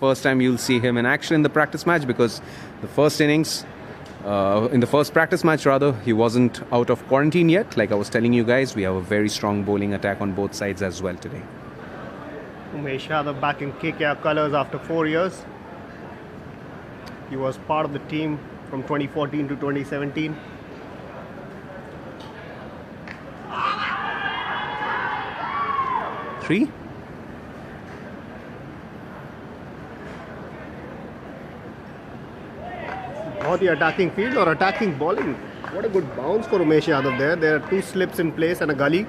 first time you'll see him in action in the practice match, because the first innings, in the first practice match rather, he wasn't out of quarantine yet. Like I was telling you guys, we have a very strong bowling attack on both sides as well today. Umesh Yadav back in KKR colours after 4 years. He was part of the team from 2014 to 2017. Three. Or the attacking field or attacking bowling. What a good bounce for Umesh Yadav there. There are 2 slips in place and a gully.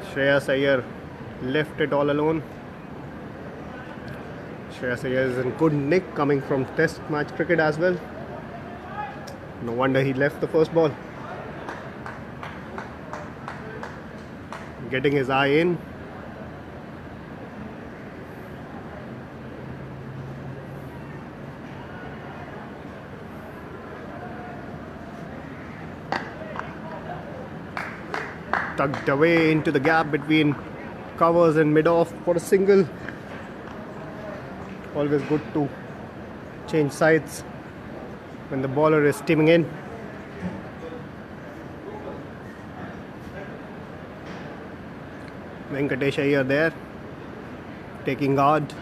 Shreyas Iyer left it all alone. Shreyas Iyer is in good nick coming from test match cricket as well. No wonder he left the first ball. Getting his eye in. Tucked away into the gap between covers and mid-off for a single. Always good to change sides when the bowler is steaming in. Venkatesh Iyer there, taking guard.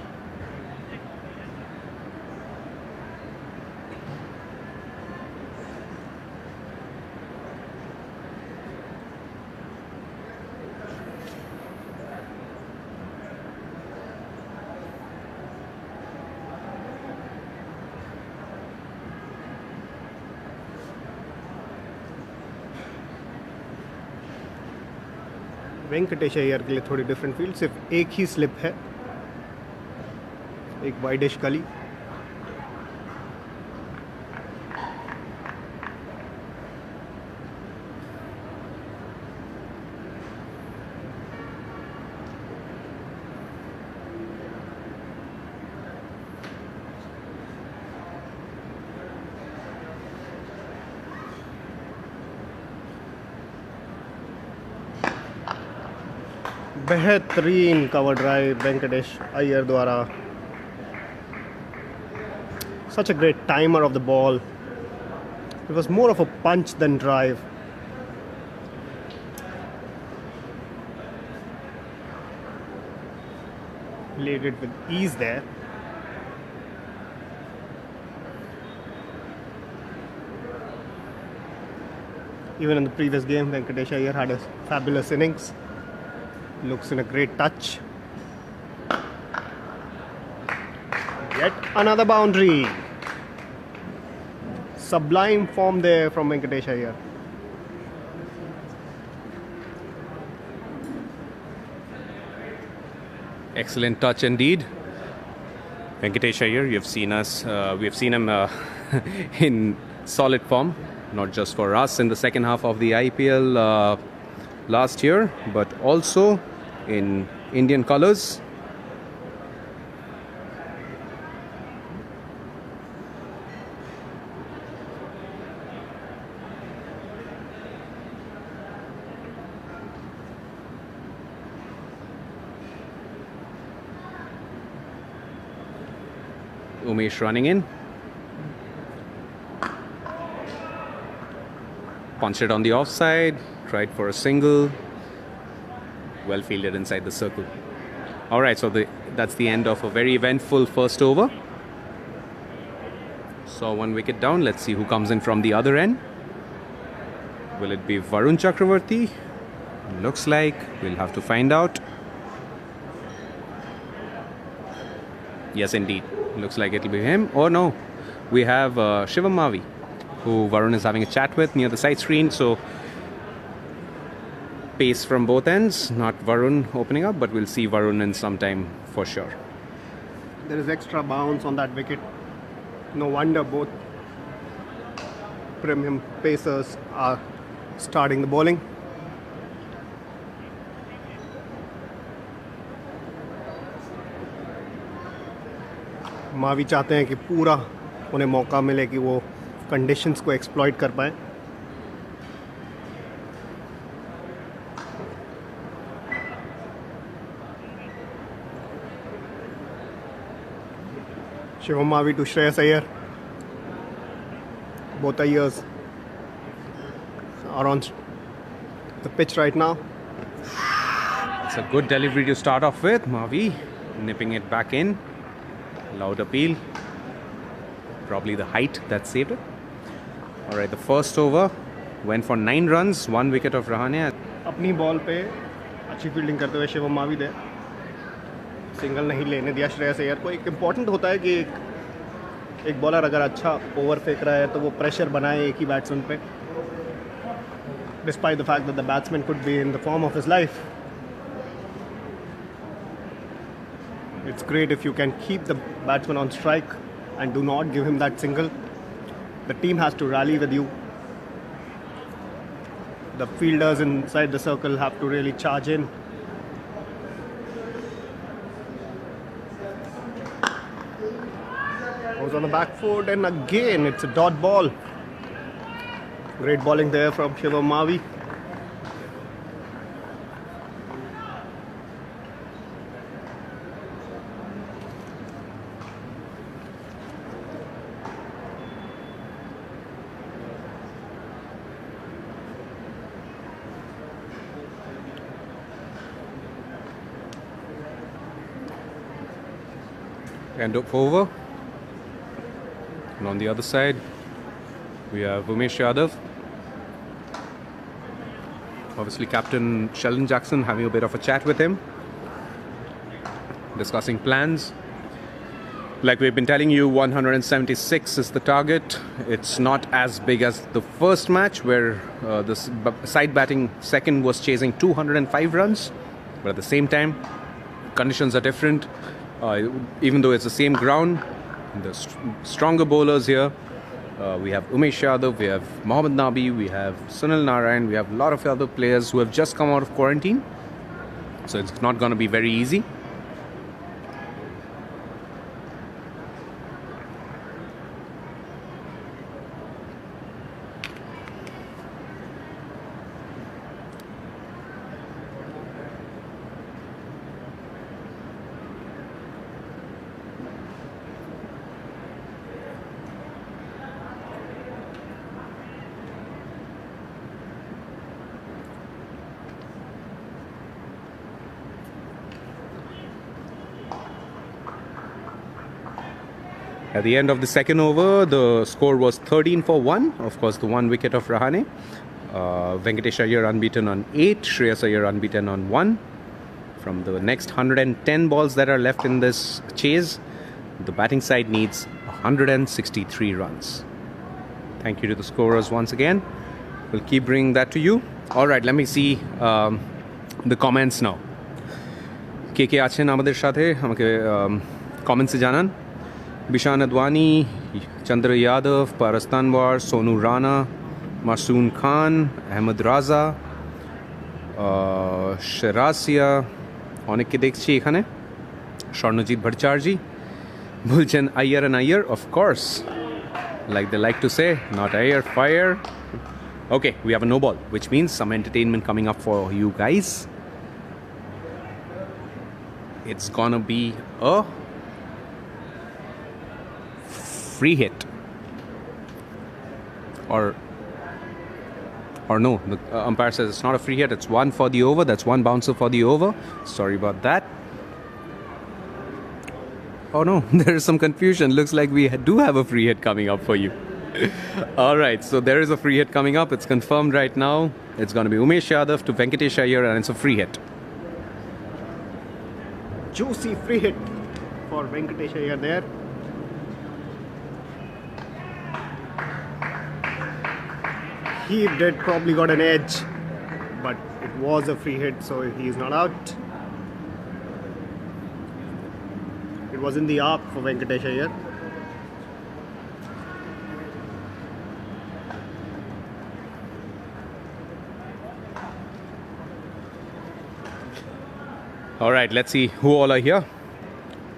Venkatesh Iyer के लिए थोड़ी different field, सिर्फ एक ही slip है, एक widish गली. बेहतरीन cover drive Venkatesh Iyer द्वारा. Such a great timer of the ball. It was more of a punch than drive. Laid it with ease there. Even in the previous game, Venkatesh Iyer had a fabulous innings. Looks in a great touch. Yet another boundary. Sublime form there from Venkatesh Iyer. Excellent touch indeed. Venkatesh Iyer, we have seen him in solid form, not just for us in the second half of the IPL last year, but also in Indian colours. Umesh running in. Punched it on the offside, tried for a single. Well fielded inside the circle. Alright, so that's the end of a very eventful first over. So 1 wicket down. Let's see who comes in from the other end. Will it be Varun Chakravarti? Looks like. We'll have to find out. Yes, indeed. Looks like it'll be him. Oh no, we have Shivam Mavi, who Varun is having a chat with near the side screen. So pace from both ends, not Varun opening up, but we'll see Varun in some time for sure. There is extra bounce on that wicket. No wonder both premium pacers are starting the bowling. Mavi चाहते हैं कि पूरा उन्हें मौका मिले कि वो conditions को एक्सप्लॉइट कर पाएं. Shivam Mavi to Shreyas Iyer. Both Iyers are on the pitch right now. It's a good delivery to start off with. Mavi nipping it back in. Loud appeal. Probably the height that saved it. Alright, the first over went for 9 runs, 1 wicket of Rahane. अपनी ball पे अच्छी fielding करते हुए शिवम मावी दे single नहीं लेने दिया श्रेयस अय्यर को. एक इम्पॉर्टेंट होता है कि एक बॉलर अगर अच्छा ओवर फेंक रहा है तो वो प्रेशर बनाए एक ही बैट्समैन पे, despite the fact that the batsman could be in the form of his life. It's great if you can keep the batsman on strike and do not give him that single. The team has to rally with you. The fielders inside the circle have to really charge in. Goes on the back foot and again it's a dot ball. Great bowling there from Shivam Mavi. End up over. And on the other side, we have Umesh Yadav. Obviously, Captain Sheldon Jackson having a bit of a chat with him, discussing plans. Like we've been telling you, 176 is the target. It's not as big as the first match where the side batting second was chasing 205 runs. But at the same time, conditions are different. Even though it's the same ground, the stronger bowlers here. We have Umesh Yadav, we have Mohammad Nabi, we have Sunil Narayan, we have a lot of other players who have just come out of quarantine. So it's not going to be very easy. At the end of the second over, the score was 13 for 1. Of course, the 1 wicket of Rahane. Venkatesh Iyer unbeaten on 8. Shreyas Iyer unbeaten on 1. From the next 110 balls that are left in this chase, the batting side needs 163 runs. Thank you to the scorers once again. We'll keep bringing that to you. Alright, let me see the comments now. কে আছেন আমাদের সাথে আমাকে কমেন্টসে জানান. Bishan Adwani, Chandra Yadav, Paras Tanwar, Sonu Rana, Masoon Khan, Ahmed Raza, Sherasia, অনেককে দেখছি এখানে. Swarnajit Bhattacharji, Bulchen Iyer and Iyer, of course. Like they like to say, not Iyer, fire. Okay, we have a no ball, which means some entertainment coming up for you guys. It's gonna be a free hit, or no, the umpire says it's not a free hit, it's 1 for the over. That's 1 bouncer for the over. Sorry about that. Oh no, there is some confusion. Looks like we do have a free hit coming up for you. Alright, so there is a free hit coming up. It's confirmed right now. It's going to be Umesh Yadav to Venkatesh Iyer, and it's a free hit. Juicy free hit for Venkatesh Iyer there. He did probably got an edge, but it was a free hit, so he is not out. It was in the arc for Venkatesh Iyer. Alright, let's see who all are here.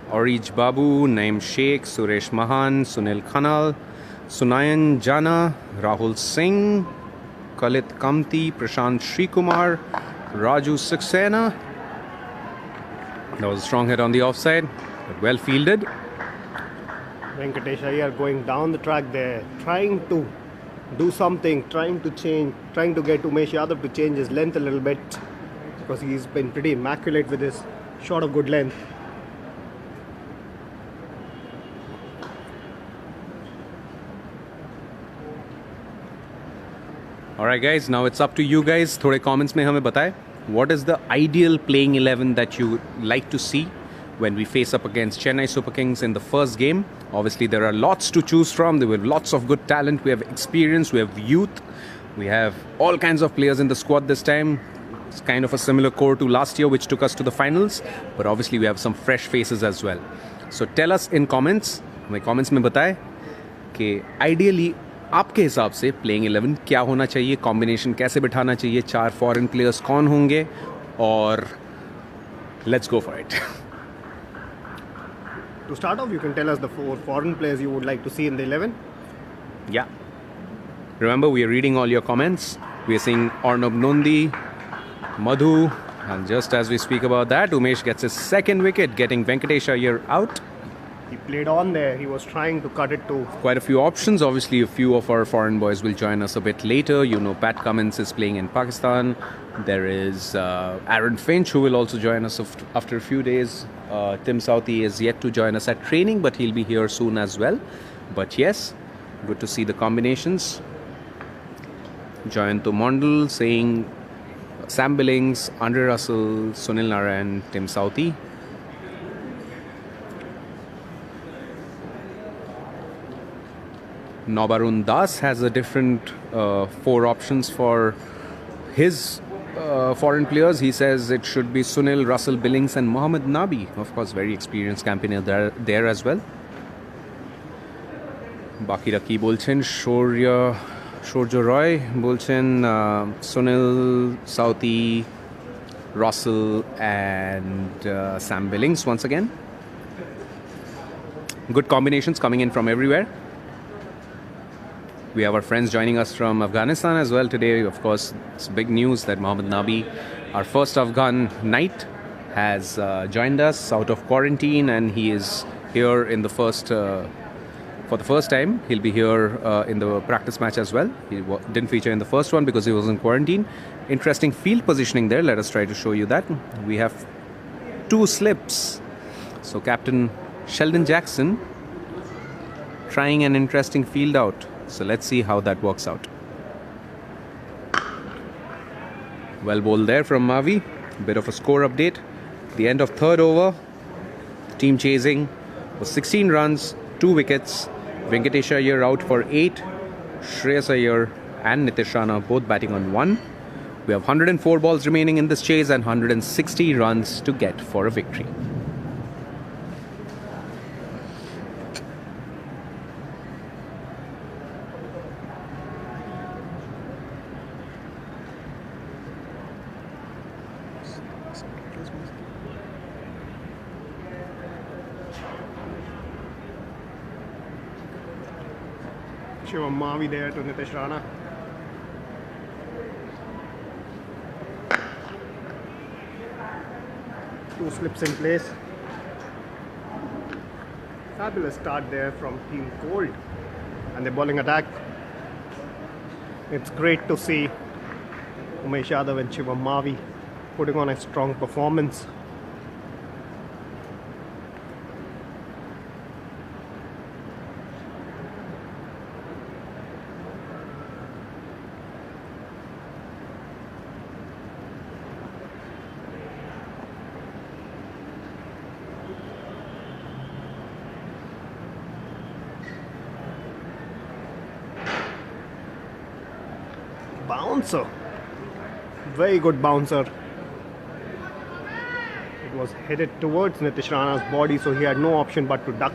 Orij Babu, Naim Sheikh, Suresh Mahan, Sunil Khanal, Sunayan Jana, Rahul Singh, Kalit Kamti, Prashant Srikumar, Raju Saxena. That was a strong hit on the offside, but well fielded. Venkatesh Iyer going down the track there, trying to do something, trying to change, trying to get Umesh Yadav to change his length a little bit, because he's been pretty immaculate with his shot of good length. Alright guys, now it's up to you guys. थोड़े comments में हमें बताएं, what is the ideal playing 11 that you like to see when we face up against Chennai Super Kings in the first game? Obviously there are lots to choose from. There were lots of good talent. We have experience, we have youth, we have all kinds of players in the squad this time. It's kind of a similar core to last year, which took us to the finals, but obviously we have some fresh faces as well. So tell us in comments, हमें comments में बताएं कि ideally आपके हिसाब से playing 11 क्या होना चाहिए, कॉम्बिनेशन कैसे बिठाना चाहिए, 4 फॉरेन प्लेयर्स कौन होंगे, और let's go for it. To start off, you can tell us the 4 foreign players you would like to see in the 11. Yeah. Remember, we are reading all your comments. We are seeing Arnab Nondi, Madhu, and just as we speak about that, Umesh gets his second wicket, getting Venkatesh Iyer out. He played on there. He was trying to cut it to... Quite a few options. Obviously, a few of our foreign boys will join us a bit later. You know, Pat Cummins is playing in Pakistan. There is Aaron Finch, who will also join us after a few days. Tim Southee is yet to join us at training, but he'll be here soon as well. But yes, good to see the combinations. Jayanto Mondal saying Sam Billings, Andre Russell, Sunil Narayan, Tim Southee. Nobarun Das has a different 4 options for his foreign players. He says it should be Sunil, Russell, Billings and Mohammad Nabi. Of course, very experienced campaigner there as well. Baki Raki Bolchen, Shorjo Roy Bolchen, Sunil, Southee, Russell and Sam Billings once again. Good combinations coming in from everywhere. We have our friends joining us from Afghanistan as well today. Of course, it's big news that Mohammad Nabi, our first Afghan knight, has joined us out of quarantine, and he is here in the first for the first time. He'll be here in the practice match as well. He didn't feature in the first one because he was in quarantine. Interesting field positioning there. Let us try to show you that. We have 2 slips. So Captain Sheldon Jackson trying an interesting field out. So let's see how that works out. Well bowled there from Mavi. Bit of a score update. The end of 3rd over. The team chasing was 16 runs, 2 wickets. Venkatesh Iyer out for 8. Shreyas Iyer and Nitish Rana both batting on 1. We have 104 balls remaining in this chase and 160 runs to get for a victory. Shivam Mavi there to Nitish Rana. Two slips in place. Fabulous start there from Team Cold and the bowling attack. It's great to see Umesh Yadav and Shivam Mavi putting on a strong performance. Bouncer, very good bouncer. It was headed towards Nitish Rana's body, so he had no option but to duck.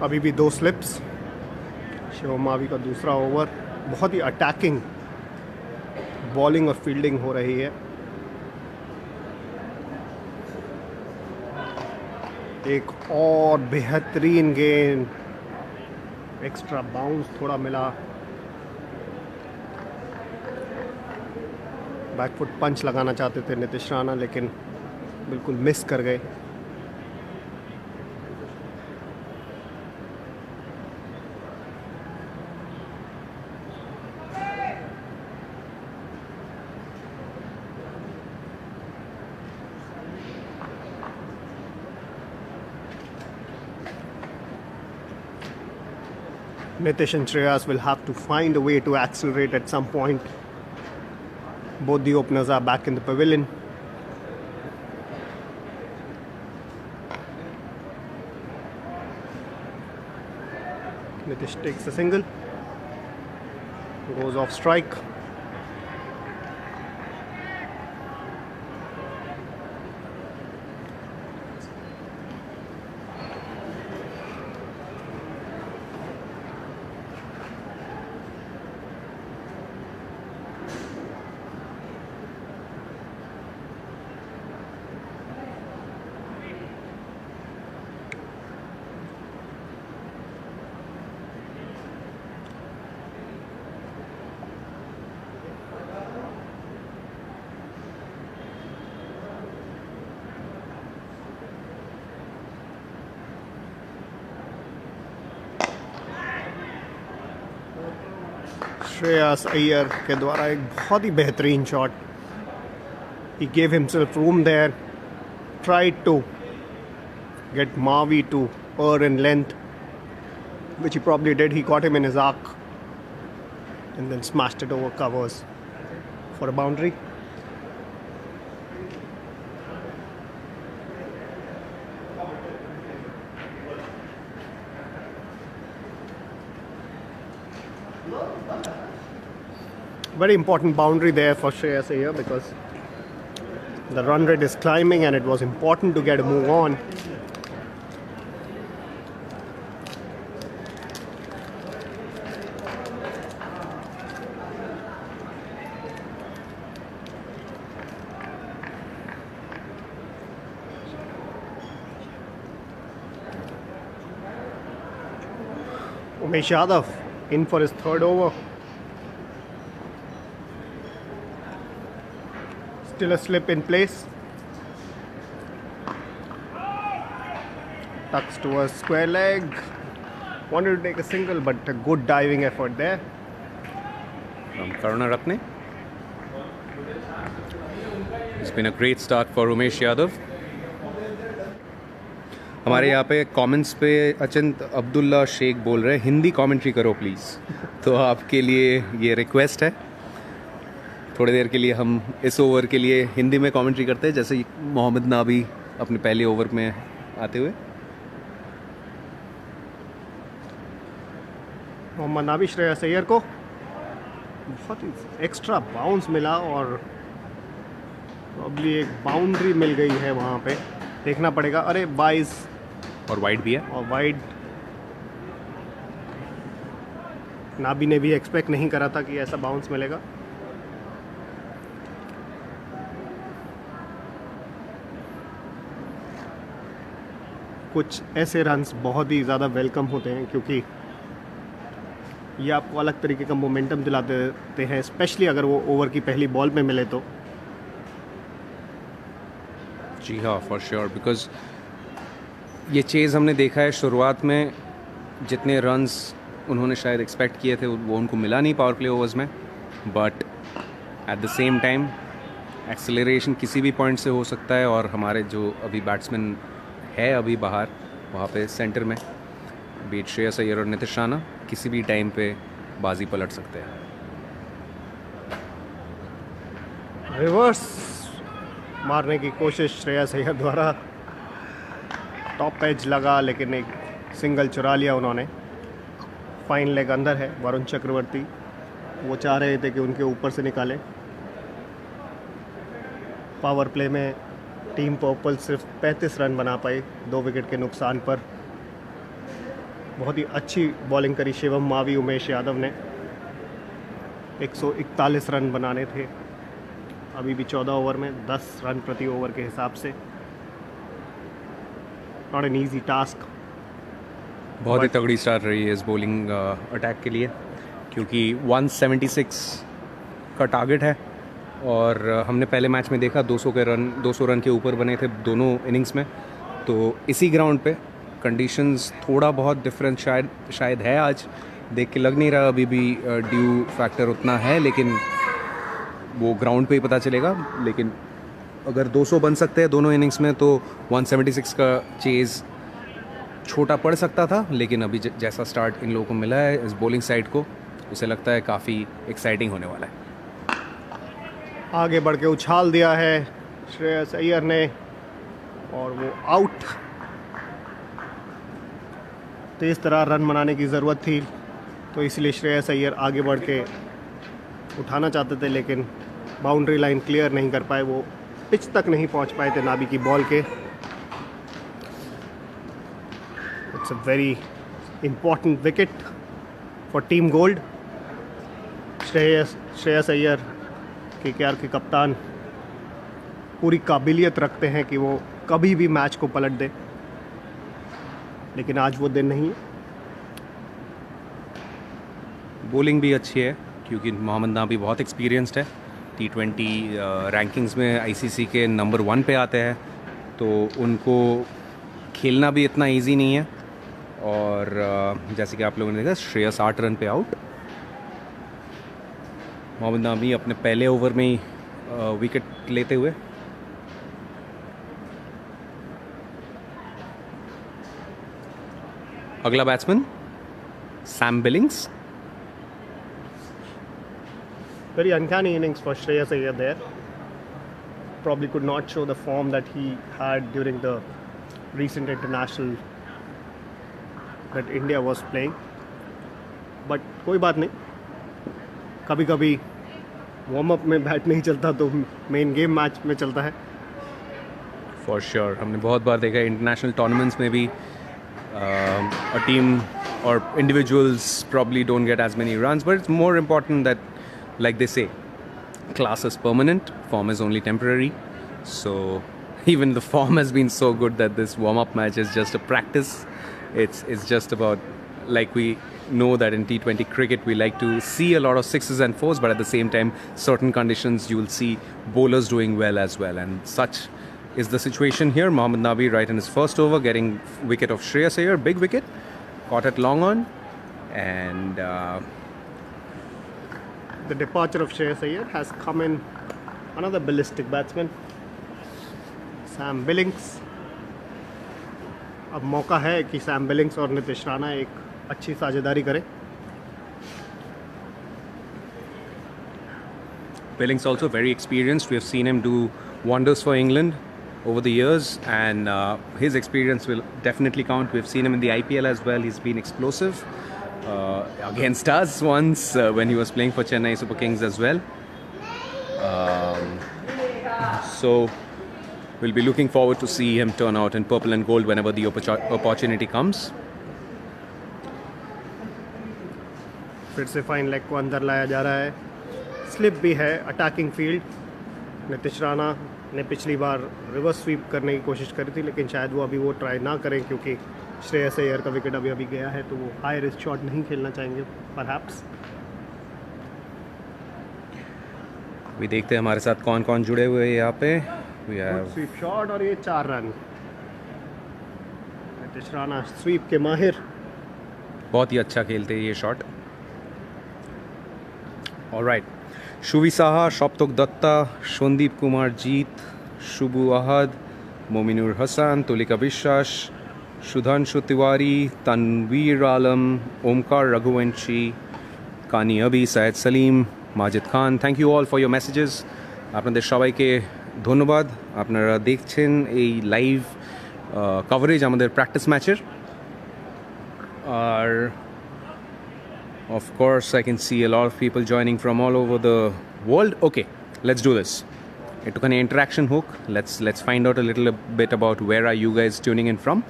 अभी भी 2 slips. Shivam Mavi का दूसरा over, बहुत ही attacking bowling और fielding हो रही है। एक और बेहतरीन गेंद, एक्स्ट्रा बाउंस थोड़ा मिला, बैकफुट पंच लगाना चाहते थे नीतीश राणा लेकिन बिल्कुल मिस कर गए। Nitish and Shreyas will have to find a way to accelerate at some point. Both the openers are back in the pavilion. Nitish takes a single, goes off strike. Shreyas Iyer के द्वारा एक बहुत ही बेहतरीन shot. He gave himself room there, tried to get Mavi to err in length, which he probably did. He got him in his arc and then smashed it over covers for a boundary. Very important boundary there for Shreyas Iyer because the run rate is climbing and it was important to get a move on. Umesh Yadav in for his third over. Still a slip in place. Tucks towards square leg. Wanted to take a single, but a good diving effort there. From Karuna Ratne. It's been a great start for Umesh Yadav. हमारे यहाँ पे comments पे अचिंत अब्दुल्ला शेख बोल रहे हैं Hindi commentary करो please. तो आपके लिए ये रिक्वेस्ट है, थोड़ी देर के लिए हम इस ओवर के लिए हिंदी में कमेंट्री करते हैं, जैसे मोहम्मद नाबी अपने पहले ओवर में आते हुए। मोहम्मद नाबी श्रेयस अय्यर को बहुत ही एक्स्ट्रा बाउंस मिला और प्रॉब्ली एक बाउंड्री मिल गई है वहाँ पे, देखना पड़ेगा। अरे 22 और वाइड भी है, और वाइड नाबी ने भी एक्सपेक्ट नहीं करा था कि ऐसा बाउंस मिलेगा। कुछ ऐसे रन्स बहुत ही ज़्यादा वेलकम होते हैं क्योंकि ये आपको अलग तरीके का मोमेंटम दिलाते देते हैं, स्पेशली अगर वो ओवर की पहली बॉल पे मिले तो। जी हाँ, फॉर श्योर, बिकॉज ये चेज़ हमने देखा है शुरुआत में जितने रन्स उन्होंने शायद एक्सपेक्ट किए थे वो उनको मिला नहीं पावर प्ले ओवर्स में, but at the same time acceleration किसी भी पॉइंट से हो सकता है और हमारे जो अभी बैट्समैन है अभी बाहर वहाँ पे सेंटर में बीट श्रेयस अय्यर और नीतीश राणा किसी भी टाइम पे बाजी पलट सकते हैं। रिवर्स मारने की कोशिश श्रेयस अय्यर द्वारा, टॉप एज लगा लेकिन एक सिंगल चुरा लिया उन्होंने। फाइन लेग अंदर है, वरुण चक्रवर्ती वो चाह रहे थे कि उनके ऊपर से निकालें। पावर प्ले में टीम पर्पल सिर्फ 35 रन बना पाई 2 विकेट के नुकसान पर। बहुत ही अच्छी बॉलिंग करी शिवम मावी, उमेश यादव ने। 141 रन बनाने थे अभी भी 14 ओवर में, 10 रन प्रति ओवर के हिसाब से। Not an easy task. बहुत ही तगड़ी स्टार्ट रही है इस बॉलिंग अटैक के लिए, क्योंकि 176 का टारगेट है और हमने पहले मैच में देखा 200 रन के ऊपर बने थे दोनों इनिंग्स में। तो इसी ग्राउंड पे कंडीशंस थोड़ा बहुत डिफरेंट शायद है आज, देख के लग नहीं रहा अभी भी ड्यू फैक्टर उतना है, लेकिन वो ग्राउंड पे ही पता चलेगा। लेकिन अगर 200 बन सकते हैं दोनों इनिंग्स में तो 176 का चेज़ छोटा पड़ सकता था, लेकिन अभी जैसा स्टार्ट इन लोगों को मिला है इस बॉलिंग साइड को, उसे लगता है काफ़ी एक्साइटिंग होने वाला है। आगे बढ़ के उछाल दिया है श्रेयस अय्यर ने और वो आउट। तेज़ तरह रन बनाने की ज़रूरत थी, तो इसलिए श्रेयस अय्यर आगे बढ़ के उठाना चाहते थे, लेकिन बाउंड्री लाइन क्लियर नहीं कर पाए, वो पिच तक नहीं पहुंच पाए थे नाबी की बॉल के। It's a very important wicket for team gold. Shreyas Iyer KKR के कप्तान पूरी काबिलियत रखते हैं कि वो कभी भी मैच को पलट दे, लेकिन आज वो दिन नहीं है। बॉलिंग भी अच्छी है क्योंकि मोहम्मद नाबी बहुत एक्सपीरियंस्ड है, T20 रैंकिंग्स में ICC के नंबर 1 पे आते हैं, तो उनको खेलना भी इतना इजी नहीं है। और जैसे कि आप लोगों ने देखा श्रेयस 8 रन पे आउट। मोहम्मद नाबी अपने पहले ओवर में ही विकेट लेते हुए। अगला batsman Sam Billings. Very uncanny innings for Shreyas Iyer there. Probably could not show the form that he had during the recent international that India was playing. But कोई बात नहीं, कभी कभी वार्म अप में bat नहीं चलता तो main game match में चलता है। फॉर श्योर हमने बहुत बार देखा है इंटरनेशनल टूर्नामेंट्स में भी a team or individuals probably don't get as many runs, but it's more important that, like they say, class is permanent, form is only temporary. So even the form has been so good that this warm-up match is just a practice. It's just about, like we know that in T20 cricket we like to see a lot of 6s and 4s, but at the same time certain conditions you will see bowlers doing well as well, and such is the situation here. Mohammad Nabi right in his first over getting wicket of Shreyas Iyer, big wicket, caught it long on, and the departure of Shreyas Iyer has come in another ballistic batsman, Sam Billings. अब मौका है कि Sam Billings और नीतीश राणा एक अच्छी साझेदारी करें। Billings also very experienced. We have seen him do wonders for England over the years, and his experience will definitely count. We've seen him in the IPL as well. He's been explosive against us once when he was playing for Chennai Super Kings as well. So we'll be looking forward to see him turn out in purple and gold whenever the opportunity comes. फिर से fine leg को अंदर लाया जा रहा है, slip भी है, अटैकिंग फील्ड। नीतीश राणा ने पिछली बार रिवर्स स्वीप करने की कोशिश करी थी, लेकिन शायद वो अभी वो ट्राई ना करें क्योंकि श्रेयस अय्यर का विकेट अभी गया है, तो वो हाई रिस्क शॉट नहीं खेलना चाहेंगे परहैप्स। अभी देखते हैं हमारे साथ कौन कौन जुड़े हुए हैं यहाँ पे। स्वीप शॉट और ये 4 रन। नीतीश राणा स्वीप के माहिर, बहुत ही अच्छा खेलते हैं ये shot. Alright, Shuvi Saha, Shabtak Dutta, Sandeep Kumar Jeet, Shubhu Ahad, Mominur Hasan, Tulika Biswas, Sudhanshu Tiwari, Tanveer Alam, Omkar Raghuvanshi, Kani Abi, Syed Salim, Majid Khan. Thank you all for your messages. আপনাদের সবাইকে ধন্যবাদ, আপনারা দেখছেন এই লাইভ কভারেজ আমাদের প্র্যাকটিস ম্যাচের। আর of course I can see a lot of people joining from all over the world. Okay, let's do this. Ektukani interaction hook. Let's find out a little bit about where are you guys tuning in from.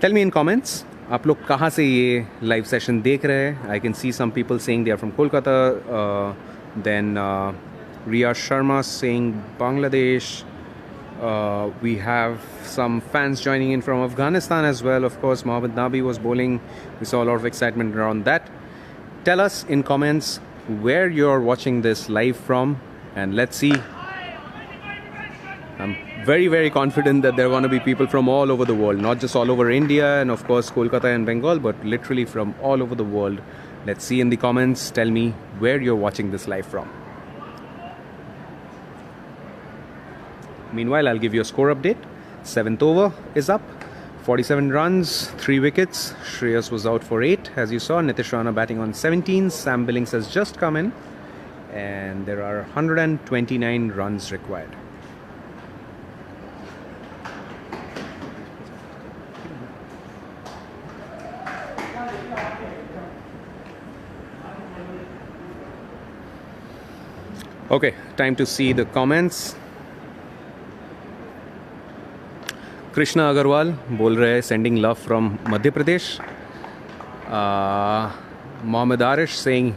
Tell me in comments. आप लोग कहाँ से ये live session देख रहे हैं? I can see some people saying they are from Kolkata, then Riya Sharma saying Bangladesh. We have some fans joining in from Afghanistan as well. Of course, Mohammad Nabi was bowling. We saw a lot of excitement around that. Tell us in comments where you're watching this live from, and let's see. I'm very, very confident that there are going to be people from all over the world, not just all over India and of course Kolkata and Bengal, but literally from all over the world. Let's see in the comments. Tell me where you're watching this live from. Meanwhile, I'll give you a score update. 7th over is up. 47 runs, 3 wickets. Shreyas was out for 8. As you saw, Nitish Rana batting on 17. Sam Billings has just come in. And there are 129 runs required. Okay, time to see the comments. Krishna Agarwal बोल रहे हैं sending love from Madhya Pradesh. Mohammed Arish saying